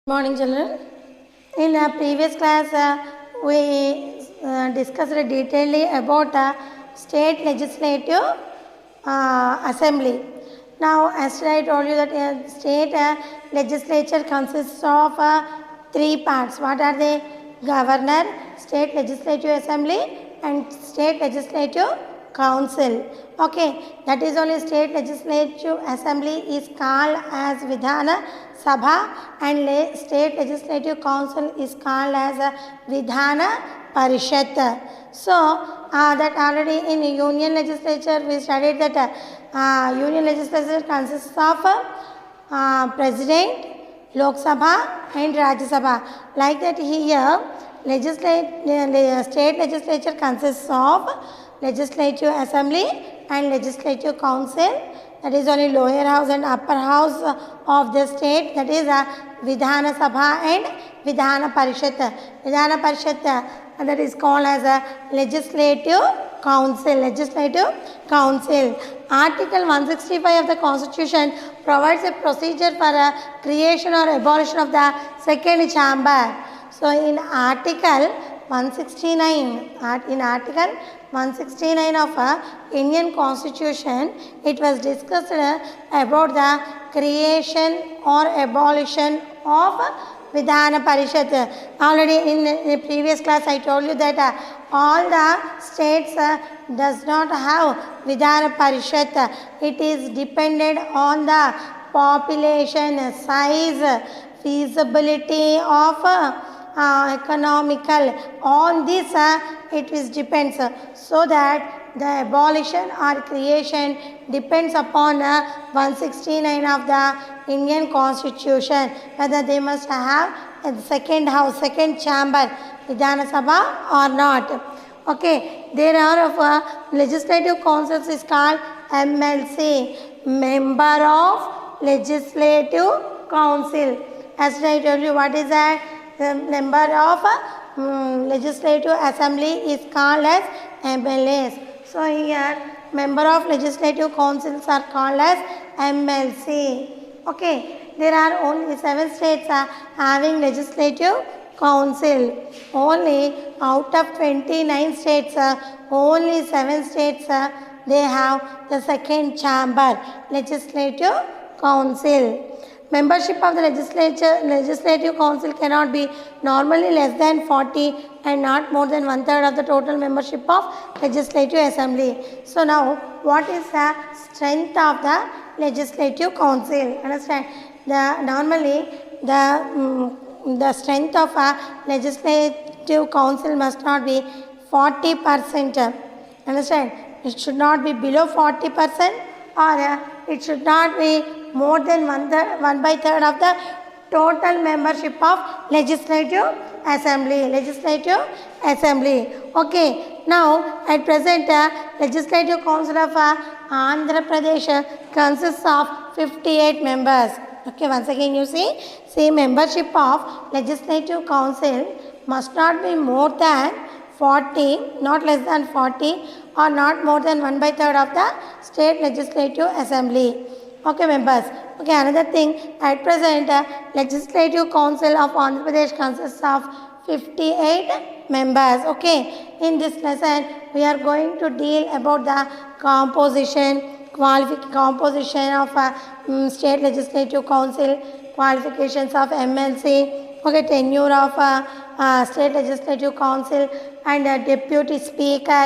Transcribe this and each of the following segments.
Morning children. In a previous class we discussed detailedly about state legislative assembly. Now yesterday I told you that state legislature consists of three parts. What are they? Governor, state legislative assembly and state legislative council. Okay, that is only state legislative assembly is called as Vidhana Sabha and state legislative council is called as Vidhana Parishad. So that already in union legislature we studied that union legislature consists of president, Lok Sabha and Rajya Sabha. Like that here state legislature consists of legislative assembly and legislative council, that is only lower house and upper house of the state, that is Vidhana Sabha and Vidhana Parishad. Vidhana Parishad that is called as a legislative council. Legislative council. Article 165 of the Constitution provides a procedure for creation or abolition of the second chamber. So in Article 169 of Indian Constitution, it was discussed about the creation or abolition of Vidhana Parishad. Already in the previous class I told you that all the states does not have Vidhana Parishad. It is dependent on the population size, feasibility of economical. On this it is depends, so that the abolition or creation depends upon 169 of the Indian Constitution, whether they must have a second house, second chamber, Vidhana Sabha or not. Okay, there are of legislative councils is called MLC, Member of Legislative Council. As I told you, what is that? The member of legislative assembly is called as MLAs. So here member of legislative councils are called as MLC. Okay, there are only 7 states having legislative council. Only out of 29 states, only 7 states they have the second chamber, legislative council. Membership of the legislative council cannot be normally less than 40 and not more than 1/3 of the total membership of legislative assembly. So now what is the strength of the legislative council? Understand? Normally the strength of a legislative council must not be 40%. Understand? It should not be below 40% or it should not be more than 1/3 of the total membership of legislative assembly. Legislative assembly. Okay. Now at present legislative council of Andhra Pradesh consists of 58 members. Okay. Once again you see membership of legislative council must not be more than 40, not less than 40 or not more than 1/3 of the state legislative assembly. Okay, members. Okay, another thing, at present legislative council of Andhra Pradesh consists of 58 members. Okay, in this lesson we are going to deal about the composition of state legislative council, qualifications of MLC, okay, tenure of state legislative council and deputy speaker,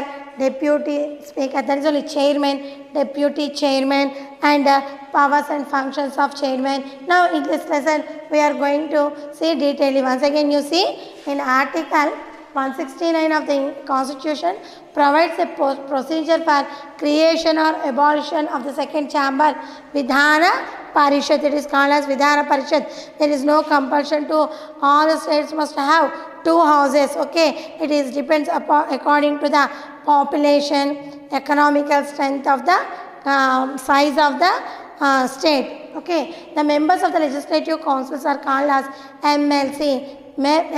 that is only chairman, deputy chairman and powers and functions of chairman. Now in this lesson we are going to see detailedly. Once again you see in Article 169 of the Constitution provides a procedure for creation or abolition of the second chamber, Vidhana Parishad. It is called as Vidhana Parishad. There is no compulsion to all the states must have 2 houses. Okay, it is depends upon according to the population, economical strength of the size of the state. Okay, the members of the legislative councils are called as MLC.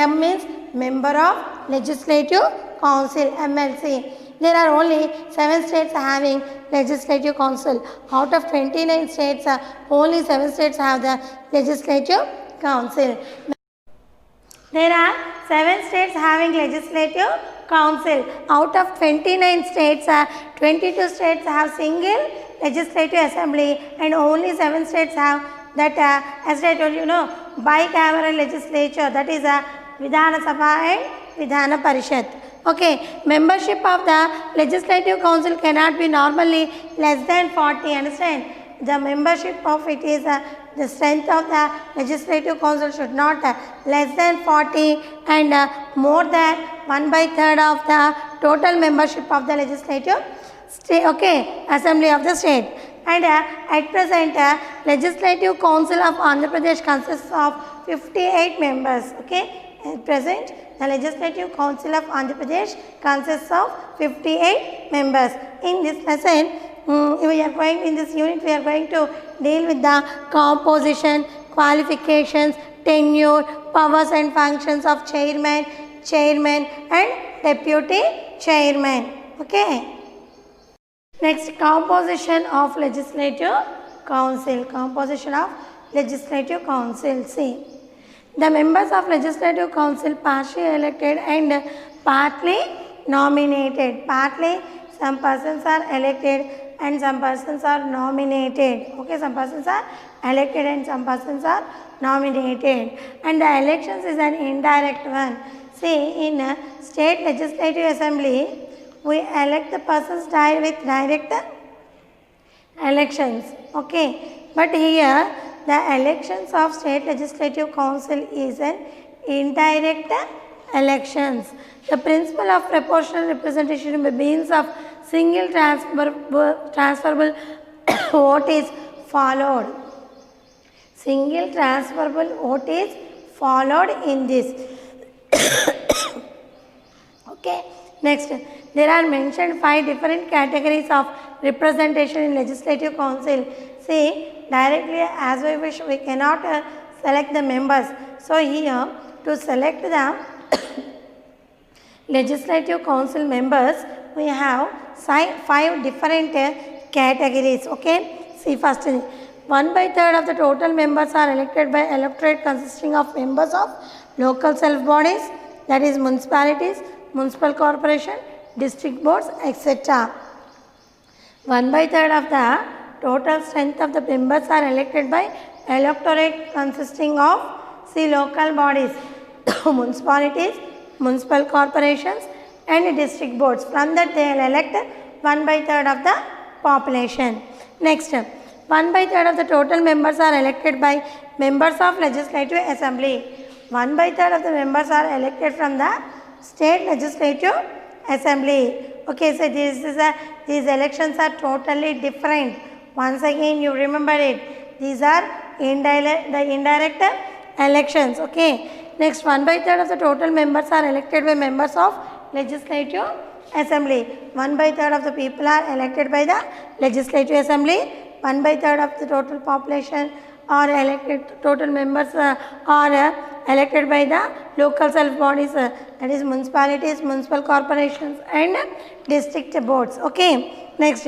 M means member of legislative council, MLC. There are only 7 states having legislative council. Out of 29 states, only 7 states have the legislative council. There are 7 states having legislative council. Out of 29 states, 22 states have single legislative assembly and only 7 states have that, as I told you, bicameral legislature, that is Vidhana Sabha and Vidhana Parishad. Okay, membership of the legislative council cannot be normally less than 40, understand? The membership of it is the strength of the legislative council should not less than 40 and more than 1/3 of the total membership of the legislative state, okay, assembly of the state. And at present, legislative council of Andhra Pradesh consists of 58 members. Okay, at present, the legislative council of Andhra Pradesh consists of 58 members. In this lesson, in this unit, we are going to deal with the composition, qualifications, tenure, powers and functions of chairman, and deputy chairman. Okay. Next, composition of legislative council. Composition of legislative council. See, the members of legislative council partially elected and partly nominated. Partly, some persons are elected and some persons are nominated. Okay, some persons are elected and some persons are nominated. And the elections is an indirect one. See, in a state legislative assembly, we elect the persons with direct elections. Okay, but here the elections of state legislative council is an indirect elections. The principle of proportional representation by means of single transferable vote is followed. Single transferable vote is followed in this. Okay, next, there are mentioned 5 different categories of representation in legislative council. See, directly as we wish, we cannot select the members. So here, to select the legislative council members, we have 5 different categories. Okay, see, first, 1/3 of the total members are elected by electorate consisting of members of local self bodies, that is municipalities, municipal corporation, district boards, etc. 1/3 of the total strength of the members are elected by electorate consisting of, see, local bodies, municipalities, municipal corporations and district boards. From that they will elect 1/3 of the population. Next, 1/3 of the total members are elected by members of legislative assembly. 1/3 of the members are elected from the state legislative assembly. Okay, so these elections are totally different. Once again, you remember it. These are indirect elections. Okay. Next, 1/3 of the total members are elected by members of legislative assembly. 1/3 of the people are elected by the legislative assembly. 1/3 of the total population are elected, total members are elected by the local self bodies, that is municipalities, municipal corporations and district boards. Okay. Next,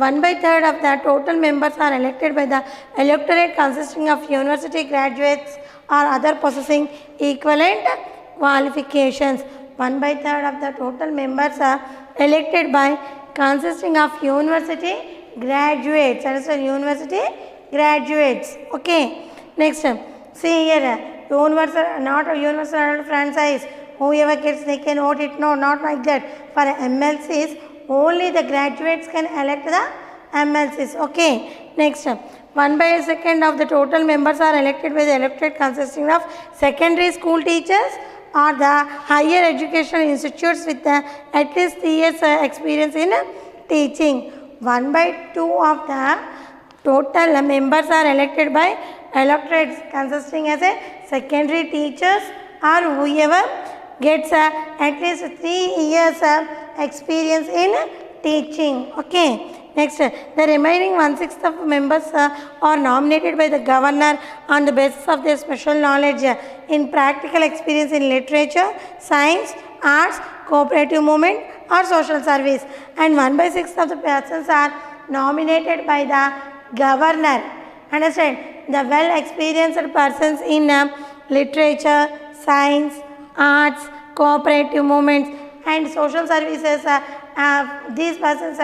1/3 of the total members are elected by the electorate consisting of university graduates or other possessing equivalent qualifications. 1/3 of the total members are elected by consisting of university graduates, that is university graduates. Okay. Next, see here, not a universal franchise. Whoever gets, they can vote it. No, not like that. For MLCs, only the graduates can elect the MLCs. Okay. Next, 1/2 of the total members are elected by the electorate consisting of secondary school teachers or the higher educational institutes with at least 3 years experience in teaching. 1/2 of the total members are elected by electorates consisting as a secondary teachers or whoever gets at least 3 years experience in teaching. Okay. Next, the remaining 1/6 of members are nominated by the governor on the basis of their special knowledge in practical experience in literature, science, arts, cooperative movement or social service, and 1/6 of the persons are nominated by the governor Understand? The well experienced persons in literature, science, arts, cooperative movements and social services, these persons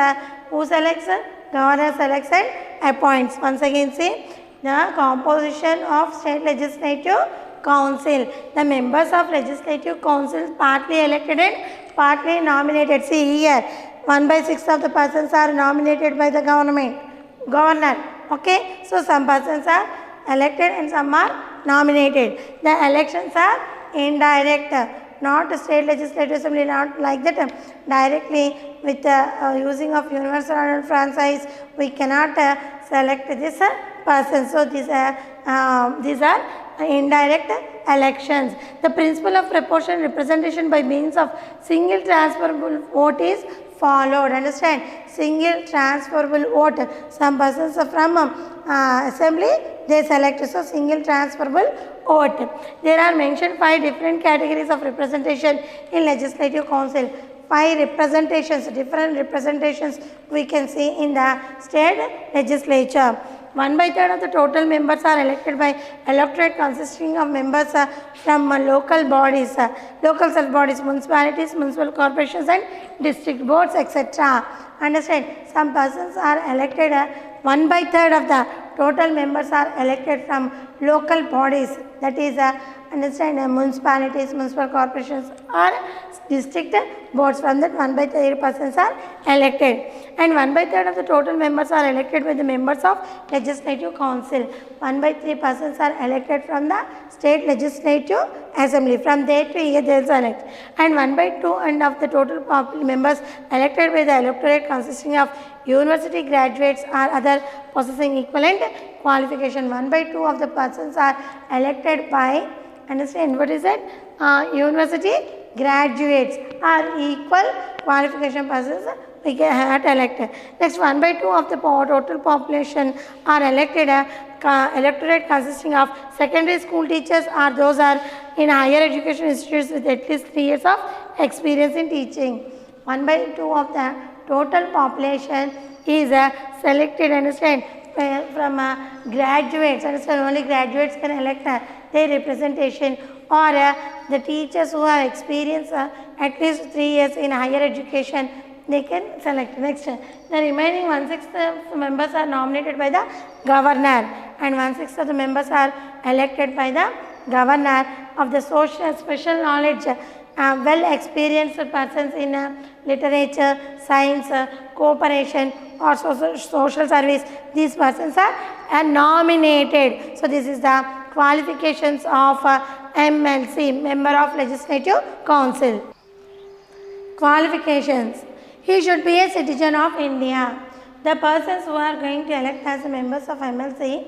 who selects, governor selects and appoints. Once again see the composition of state legislative council. The members of legislative council partly elected and partly nominated. See here, 1/6 of the persons are nominated by the governor. Okay, so some persons are elected and some are nominated. The elections are indirect, not state legislative assembly, not like that directly with using of universal franchise we cannot select this person. So these are indirect elections. The principle of proportional representation by means of single transferable vote is followed. Understand? Single transferable vote. Some persons from assembly they select, so single transferable vote. There are mentioned 5 different categories of representation in legislative council. 5 representations, different representations we can see in the state legislature. 1/3 of the total members are elected by electorate consisting of members from local bodies, local self bodies, municipalities, municipal corporations and district boards, etc. Understand? Some persons are elected, 1/3 of the total members are elected from local bodies, that is understand, municipalities, municipal corporations or district boards. From that 1/3 persons are elected and 1/3 of the total members are elected by the members of legislative council. 1/3 persons are elected from the state legislative assembly. From there to here they will select, and 1/2 and of the total members elected by the electorate consisting of university graduates or other possessing equivalent qualification. 1/2 of the persons are elected by, understand what is that, university graduates or equal qualification persons we get elected. Next, 1/2 of the total population are elected, electorate consisting of secondary school teachers or those are in higher education institutes with at least 3 years of experience in teaching. 1/2 of the total population is selected, understand, from graduates. Understand, only graduates can elect their representation, or the teachers who have experience at least 3 years in higher education they can select. Next, the remaining 1/6 members are nominated by the governor and 1/6 of the members are elected by the governor of the social special knowledge, well experienced persons in literature, science, cooperation or social service. These persons are nominated. So this is the qualifications of MLC, member of legislative council. Qualifications: he should be a citizen of India. The persons who are going to elect as members of MLC,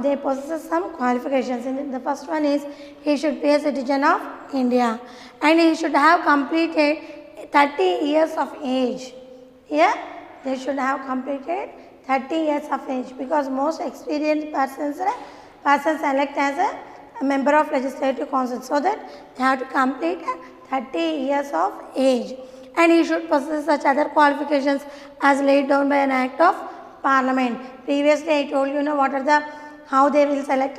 they possess some qualifications. The first one is he should be a citizen of India and he should have completed 30 years of age. Here they should have completed 30 years of age, because most experienced persons elect as a member of legislative council, so that they have to complete 30 years of age, and he should possess such other qualifications as laid down by an act of parliament. Previously I told you what are how they will select.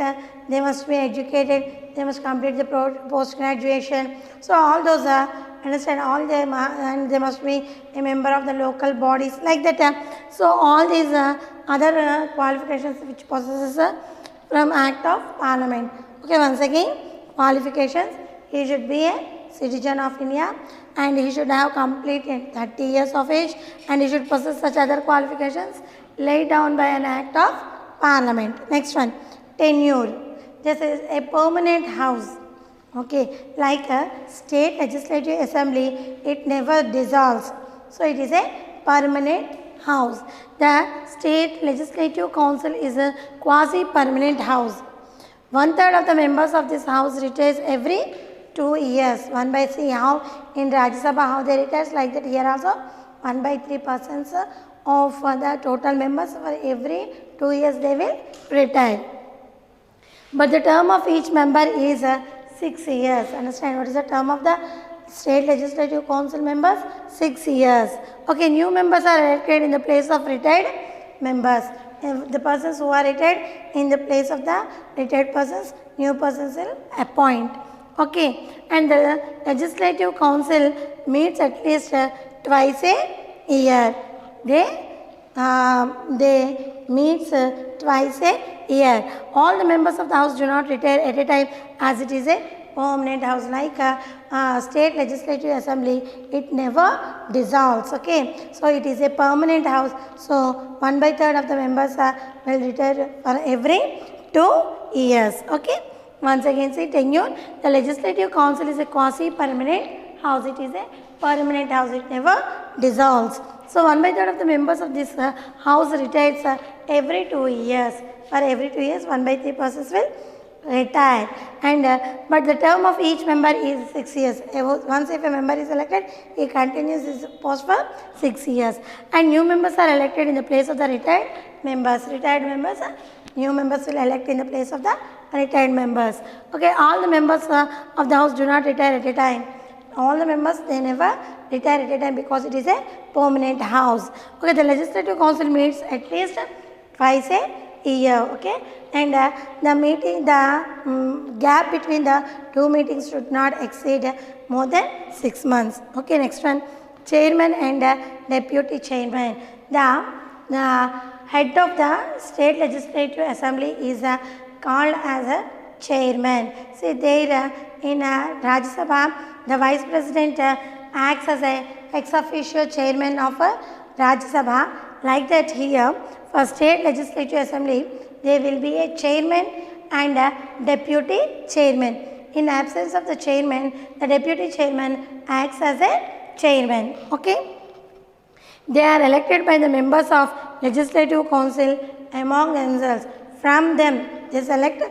They must be educated, they must complete the post graduation, so all those understand, all them, and they must be a member of the local bodies, like that. So all these other qualifications which possesses from act of parliament. Okay, once again, qualifications: he should be a citizen of India and he should have completed 30 years of age and he should possess such other qualifications laid down by an act of parliament. Next one, tenure. This is a permanent house. Okay, like a state legislative assembly, it never dissolves, so it is a permanent house. The state legislative council is a quasi permanent house. 1/3 of the members of this house retires every 2 years. 1/3, how in Rajya Sabha how they retire, like that here also 1/3 persons of the total members for every 2 years they will retire. But the term of each member is 6 years. Understand what is the term of the state legislative council members? 6 years. Okay, new members are elected in the place of retired members. the persons who are retired, in the place of the retired persons, new persons will appoint. Okay, and the legislative council meets at least twice a year. They meets twice a year. All the members of the house do not retire at a time, as it is a permanent house. Like state legislative assembly, it never dissolves. Okay, so it is a permanent house. So 1/3 of the members will retire for every 2 years. Okay, once again see tenure. The legislative council is a quasi-permanent house. It is a permanent house. It never dissolves. So 1/3 of the members of this house retires every 2 years. For every 2 years, 1/3 persons will retire. And but the term of each member is 6 years. Once if a member is elected, he continues his post for 6 years. And new members are elected in the place of the retired members. Retired members, new members will elect in the place of the retired members. Okay, all the members of the house do not retire at a time. All the members, they never retire at a time because it is a permanent house. Okay, the legislative council meets at least twice a year. Okay, and the meeting, the gap between the two meetings should not exceed more than 6 months. Okay, next one, chairman and deputy chairman. The head of the state legislative assembly is called as a chairman. See there in Rajya Sabha, the vice president acts as a ex officio chairman of Rajya Sabha. Like that here, for state legislative assembly, there will be a chairman and a deputy chairman. In absence of the chairman, the deputy chairman acts as a chairman. Okay, they are elected by the members of legislative council among themselves. From them, they select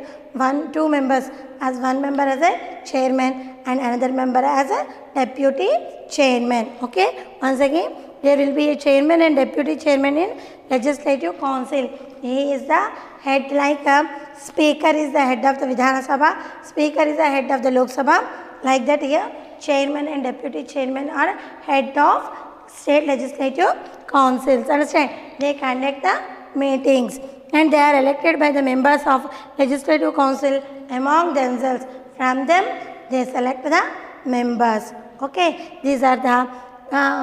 2 members, as one member as a chairman and another member as a deputy chairman. Okay, once again, there will be a chairman and deputy chairman in legislative council. He is the head, like speaker is the head of the Vidhana Sabha, speaker is the head of the Lok Sabha. Like that here, chairman and deputy chairman are head of state legislative councils. Understand? They conduct the meetings and they are elected by the members of legislative council among themselves. From them, they select the members. Okay, these are the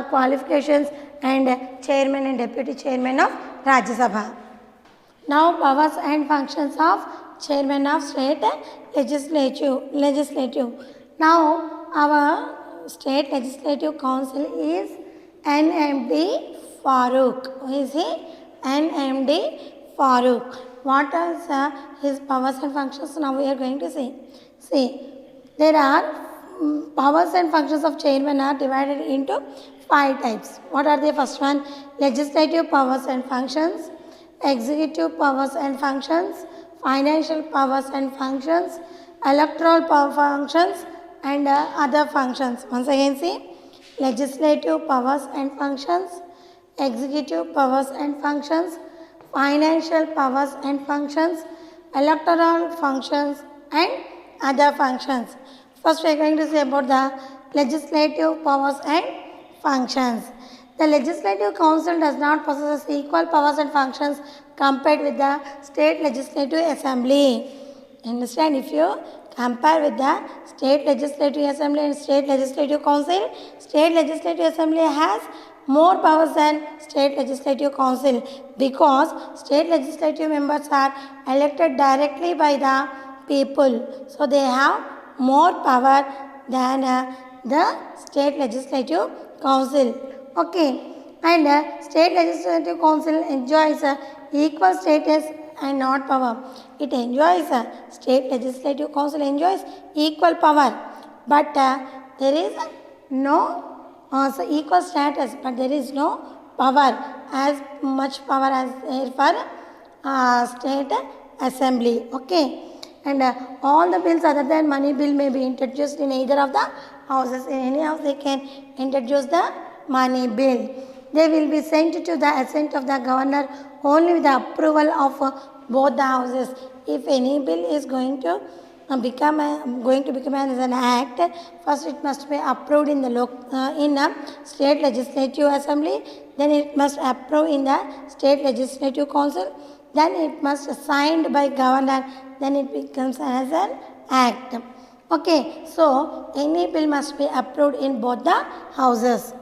qualifications and chairman and deputy chairman of Rajya Sabha. Now, powers and functions of chairman of state legislative. Now, our state legislative council is NMD Farooq. Who is he? NMD Farooq. What are his powers and functions? Now we are going to see. See, there are powers and functions of chairman are divided into 5 types. What are they? First one, legislative powers and functions, executive powers and functions, financial powers and functions, electoral power functions, and other functions. Once again, see, legislative powers and functions, executive powers and functions, financial powers and functions, electoral functions, and other functions. First, we are going to see about the legislative powers and functions. The legislative council does not possess equal powers and functions compared with the state legislative assembly. Understand? If you compare with the state legislative assembly and state legislative council, state legislative assembly has more powers than state legislative council because state legislative members are elected directly by the people. So they have more power than the state legislative council. Okay, and state legislative council enjoys equal status and not power. It enjoys state legislative council enjoys equal power, but there is no so equal status, but there is no power, as much power as there for state assembly. Okay, and all the bills other than money bill may be introduced in either of the houses. In any house they can introduce the money bill. They will be sent to the assent of the governor only with the approval of both the houses. If any bill is going to become as an act, first it must be approved in the state legislative assembly, then it must approve in the state legislative council, then it must be signed by governor, then it becomes as an act. Okay, so any bill must be approved in both the houses.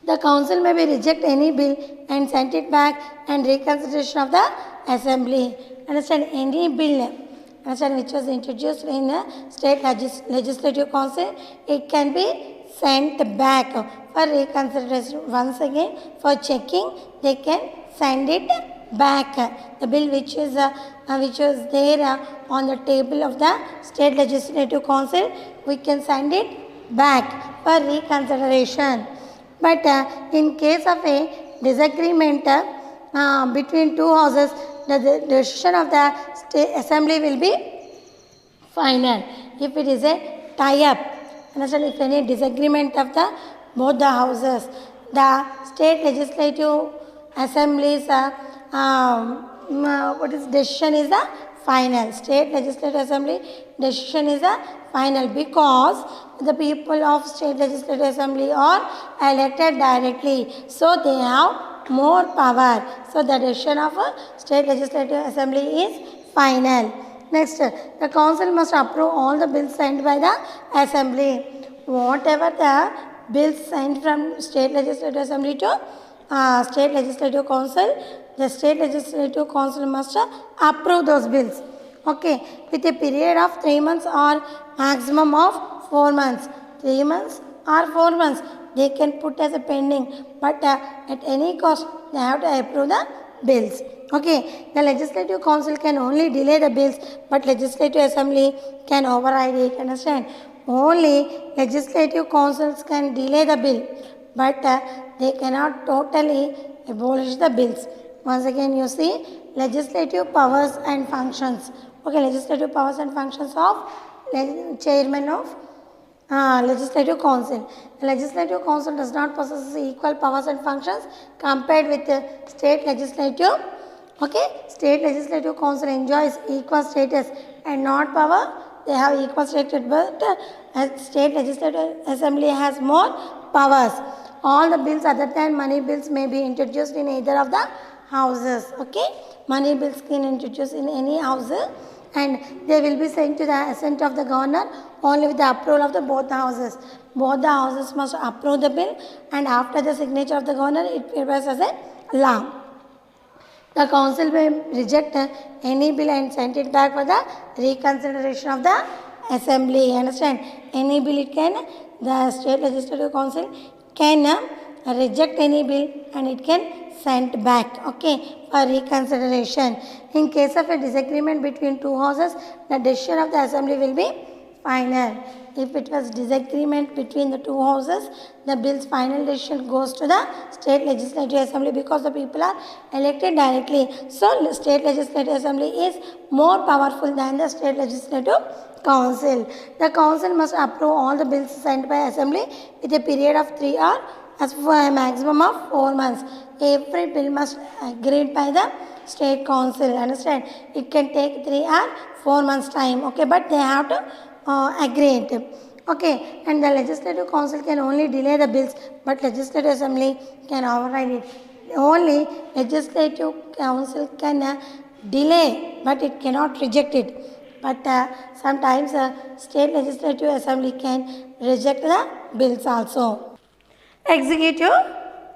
The council may be reject any bill and send it back and reconsideration of the assembly. Understand, any bill, understand, which was introduced in the state legislative council, it can be sent back for reconsideration. Once again, for checking, they can send it back. The bill which was there on the table of the state legislative council, we can send it back for reconsideration. But in case of a disagreement between two houses, the decision of the state assembly will be final. If it is a tie-up, understand, if any disagreement of the both the houses, the state legislative assemblies decision is the final. State legislative assembly decision is the final, because the people of state legislative assembly are elected directly, so they have more power. So the decision of a state legislative assembly is final. Next, the council must approve all the bills sent by the assembly. Whatever the bills sent from state legislative assembly to state legislative council, the state legislative council must approve those bills. Okay, with a period of 3 months or maximum of 4 months. 3 months or 4 months, they can put as a pending, but at any cost, they have to approve the bills. Okay, the legislative council can only delay the bills, but legislative assembly can override it. Understand? Only legislative councils can delay the bill, but they cannot totally abolish the bills. Once again, you see legislative powers and functions. Okay, legislative powers and functions of chairman of legislative council. The legislative council does not possess equal powers and functions compared with the state legislative. Okay, state legislative council enjoys equal status and not power. They have equal status, but state legislative assembly has more powers. All the bills other than money bills may be introduced in either of the houses. Okay, money bills can introduce in any house, and they will be sent to the assent of the governor only with the approval of the both the houses. Both the houses must approve the bill, and after the signature of the governor, it appears as a law. The council may reject any bill and send it back for the reconsideration of the assembly. Understand? Any bill it can, the state legislative council can reject any bill and it can send back, okay, for reconsideration. In case of a disagreement between two houses, the decision of the assembly will be final. If it was disagreement between the two houses, the bill's final decision goes to the state legislative assembly, because the people are elected directly. So, state legislative assembly is more powerful than the state legislative council. The council must approve all the bills sent by assembly with a period of 3 or as for a maximum of 4 months. Every bill must agreed by the state council. Understand? It can take 3 or 4 months time. Okay, but they have to agree it. Okay, and the legislative council can only delay the bills, but legislative assembly can override it. Only legislative council can delay, but it cannot reject it. But sometimes state legislative assembly can reject the bills also. Executive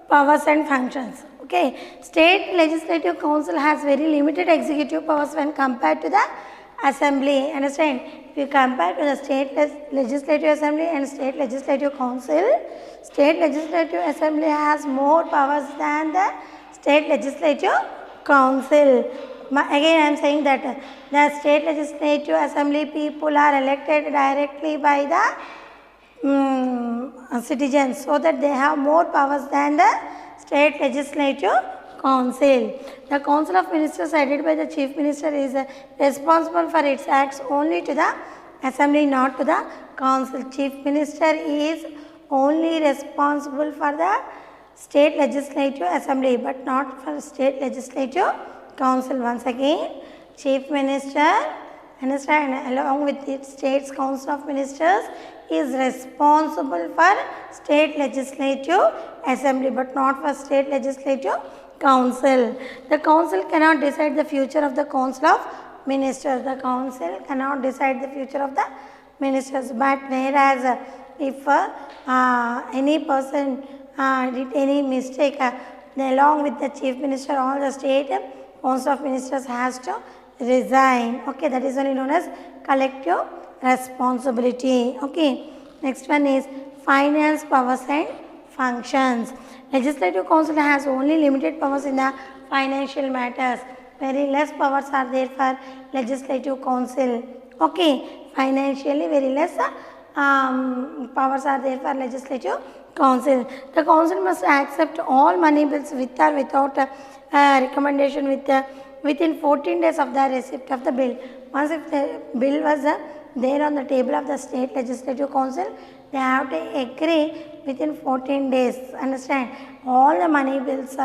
powers and functions. Okay, state legislative council has very limited executive powers when compared to the assembly. Understand? If you compare to the state legislative assembly and state legislative council, state legislative assembly has more powers than the state legislative council. Again, I am saying that the state legislative assembly people are elected directly by the citizens, so that they have more powers than the state legislative council. The council of ministers headed by the chief minister is responsible for its acts only to the assembly, not to the council. Chief minister is only responsible for the state legislative assembly, but not for state legislative council. Once again, chief minister Understand? Along with the state's council of ministers is responsible for state legislative assembly but not for state legislative council. The council cannot decide the future of the council of ministers. The council cannot decide the future of the ministers, but whereas if any person did any mistake, along with the chief minister, all the state council of ministers has to resign. Okay, that is only known as collective responsibility. Okay, next one is finance powers and functions. Legislative council has only limited powers in the financial matters. Very less powers are there for legislative council. Okay, financially very less powers are there for legislative council. The council must accept all money bills with or without recommendation within 14 days of the receipt of the bill. Once if the bill was there on the table of the state legislative council, they have to agree within 14 days. Understand? All the money bills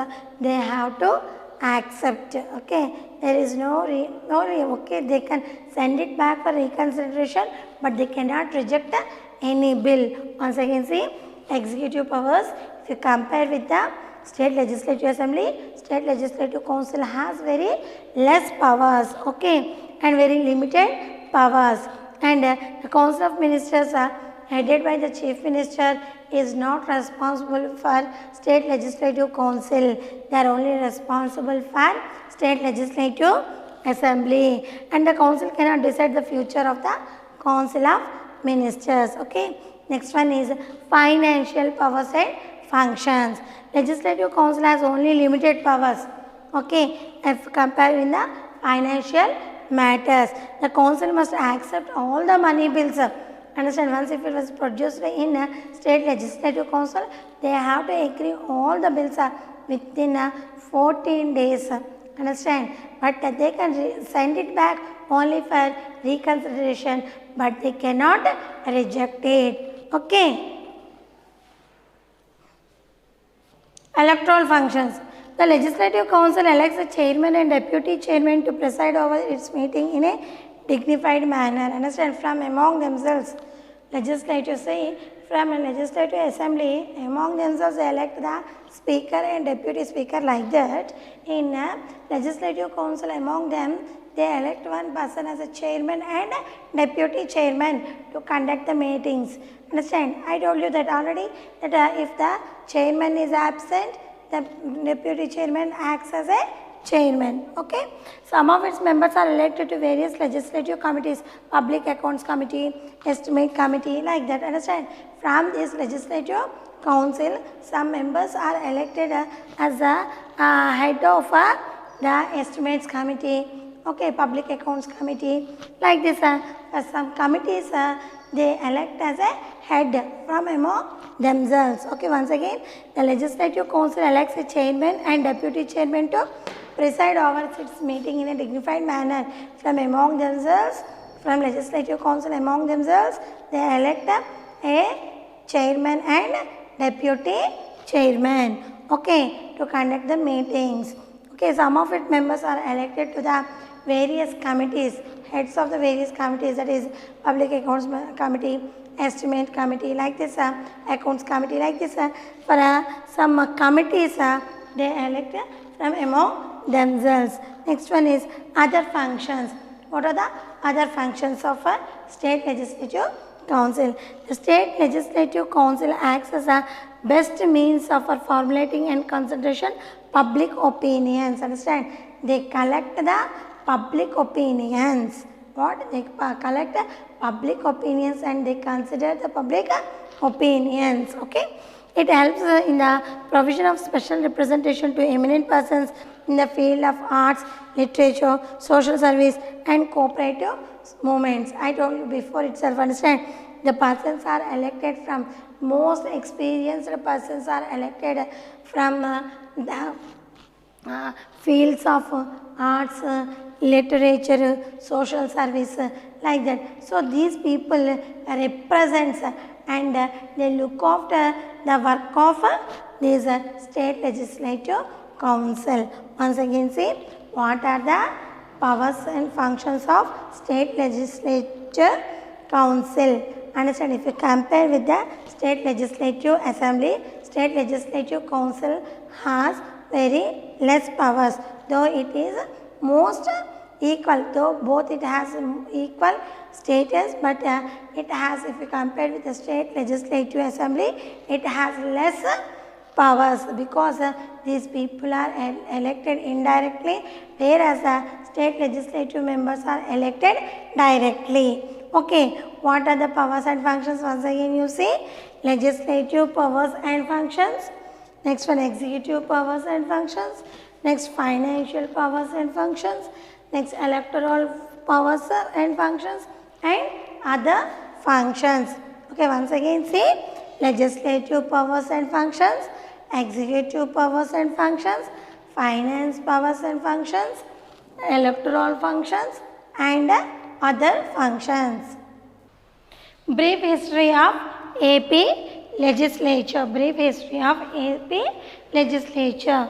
they have to accept. Okay, there is okay, they can send it back for reconsideration, but they cannot reject any bill. Once again, see executive powers. If you compare with the state legislative assembly, state legislative council has very less powers. Okay, and very limited powers. And the council of ministers headed by the chief minister is not responsible for state legislative council. They are only responsible for state legislative assembly, and the council cannot decide the future of the council of ministers. Okay, next one is financial powers and functions. Legislative council has only limited powers. Okay, if comparing the financial matters, the council must accept all the money bills. Understand? Once if it was produced in a state legislative council, they have to agree all the bills within 14 days. Understand? But they can send it back only for reconsideration, but they cannot reject it. Okay. Electoral functions. The legislative council elects a chairman and deputy chairman to preside over its meeting in a dignified manner. Understand? From among themselves, legislators say, from a legislative assembly, among themselves they elect the speaker and deputy speaker like that. In a legislative council, among them, they elect one person as a chairman and deputy chairman to conduct the meetings. Understand? I told you that already, that if the chairman is absent, the deputy chairman acts as a chairman. Okay, some of its members are elected to various legislative committees, public accounts committee, estimate committee, like that. Understand? From this legislative council, some members are elected as the head of the estimates committee, okay, public accounts committee, like this. Some committees they elect as a head from among themselves. Okay, once again, the legislative council elects a chairman and deputy chairman to preside over its meeting in a dignified manner from among themselves. From legislative council among themselves, they elect a chairman and deputy chairman, okay, to conduct the meetings. Okay, some of its members are elected to the various committees, heads of the various committees, that is public accounts committee, estimate committee, like this, accounts committee, like this. For some committees, they elect from among themselves. Next one is other functions. What are the other functions of a state legislative council? The state legislative council acts as a best means of formulating and consideration public opinions. Understand? They collect the public opinions. What? They collect public opinions and they consider the public opinions. Okay? It helps in the provision of special representation to eminent persons in the field of arts, literature, social service and cooperative movements. I told you before itself. Understand? The persons are elected from, most experienced persons are elected from the fields of arts, literature, social service, like that. So these people represents and they look after the work of this state legislative council. Once again, see what are the powers and functions of state legislature council. Understand, if you compare with the state legislative assembly, state legislative council has very less powers, though it is most equal, though both it has equal status, but it has, if you compare with the state legislative assembly, it has less powers because these people are elected indirectly, whereas the state legislative members are elected directly. Okay, what are the powers and functions? Once again you see, legislative powers and functions, next one executive powers and functions, next financial powers and functions, next electoral powers and functions, and other functions. Okay, once again see, legislative powers and functions, executive powers and functions, finance powers and functions, electoral functions, and other functions. Brief history of AP legislature. Brief history of AP legislature.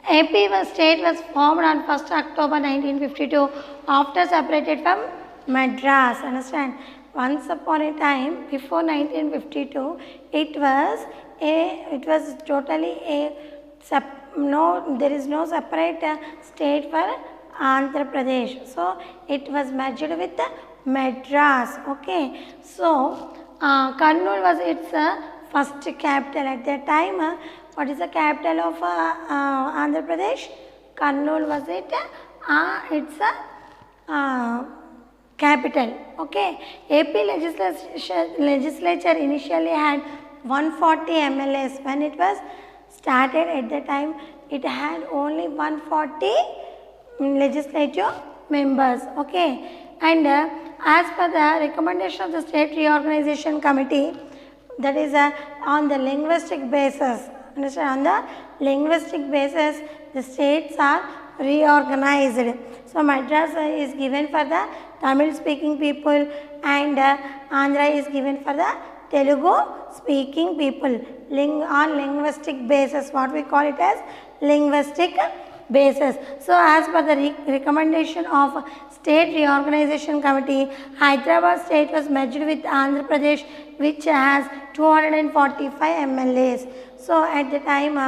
AP state was formed on 1st October 1952 after separated from Madras. Understand? Once upon a time, before 1952, it was totally there is no separate state for Andhra Pradesh. So it was merged with Madras. Okay. So Kurnool was its first capital at that time. What is the capital of Andhra Pradesh? Kurnool was its capital. Okay. AP legislature initially had 140 MLAs. When it was started at the time, it had only 140 legislative members. Okay. And as per the recommendation of the State Reorganization Committee, that is on the linguistic basis, understand, on the linguistic basis, the states are reorganized. So Madras is given for the Tamil speaking people, and Andhra is given for the Telugu speaking people. On linguistic basis, what we call it as linguistic basis. So as per the recommendation of State Reorganization Committee, Hyderabad state was merged with Andhra Pradesh, which has 245 MLAs. So at the time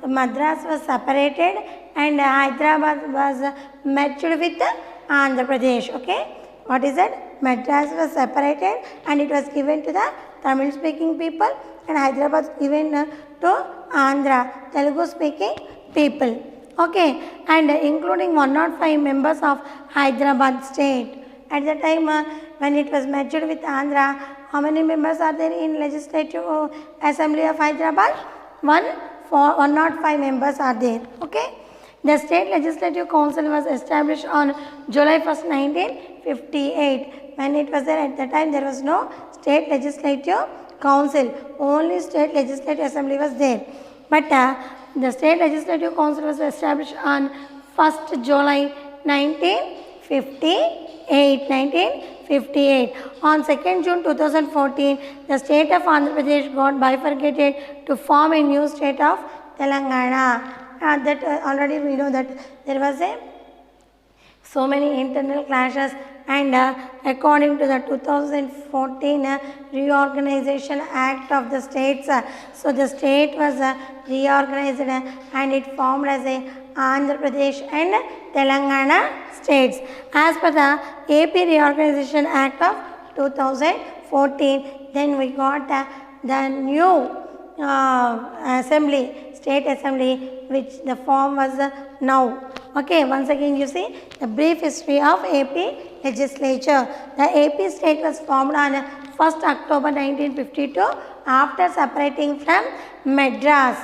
Madras was separated and Hyderabad was merged with Andhra Pradesh. Okay, what is it? Madras was separated and it was given to the Tamil speaking people, and Hyderabad was given to Andhra, Telugu speaking people. Okay, and including 105 members of Hyderabad state. At the time when it was merged with Andhra, how many members are there in Legislative Assembly of Hyderabad? 105 members are there. Okay. The State Legislative Council was established on July 1st, 1958. When it was there, at the time there was no State Legislative Council, only State Legislative Assembly was there. But the State Legislative Council was established on 1st July 1958. On 2nd June 2014, the state of Andhra Pradesh got bifurcated to form a new state of Telangana. Already we know that there was so many internal clashes, and according to the 2014 Reorganization Act of the states, so the state was reorganized and it formed as a Andhra Pradesh and Telangana states. As per the AP Reorganization Act of 2014, then we got the new assembly, state assembly, which the form was now. Okay, once again you see the brief history of AP legislature. The AP state was formed on 1st October 1952 after separating from Madras.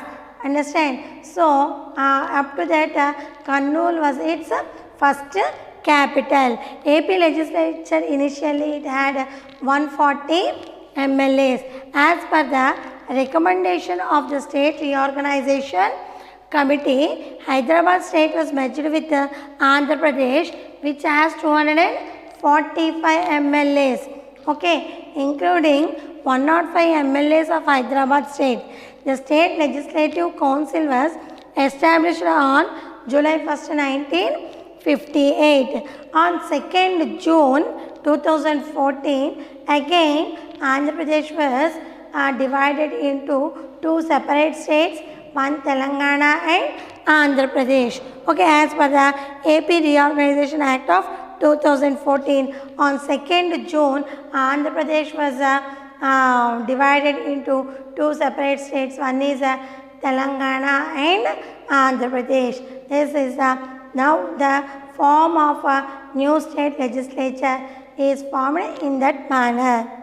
Understand? So, up to that Kurnool was its first capital. AP legislature initially it had 140 MLAs. As per the recommendation of the State Reorganization Committee, Hyderabad state was merged with Andhra Pradesh, which has 245 MLAs. Okay, including 105 MLAs of Hyderabad state. The State Legislative Council was established on July 1st, 1958. On 2nd June 2014, again Andhra Pradesh was divided into two separate states, one Telangana and Andhra Pradesh. Okay, as per the AP Reorganization Act of 2014, on 2nd June, Andhra Pradesh was divided into two separate states. One is Telangana and Andhra Pradesh. This is now the form of a new state legislature is formed in that manner.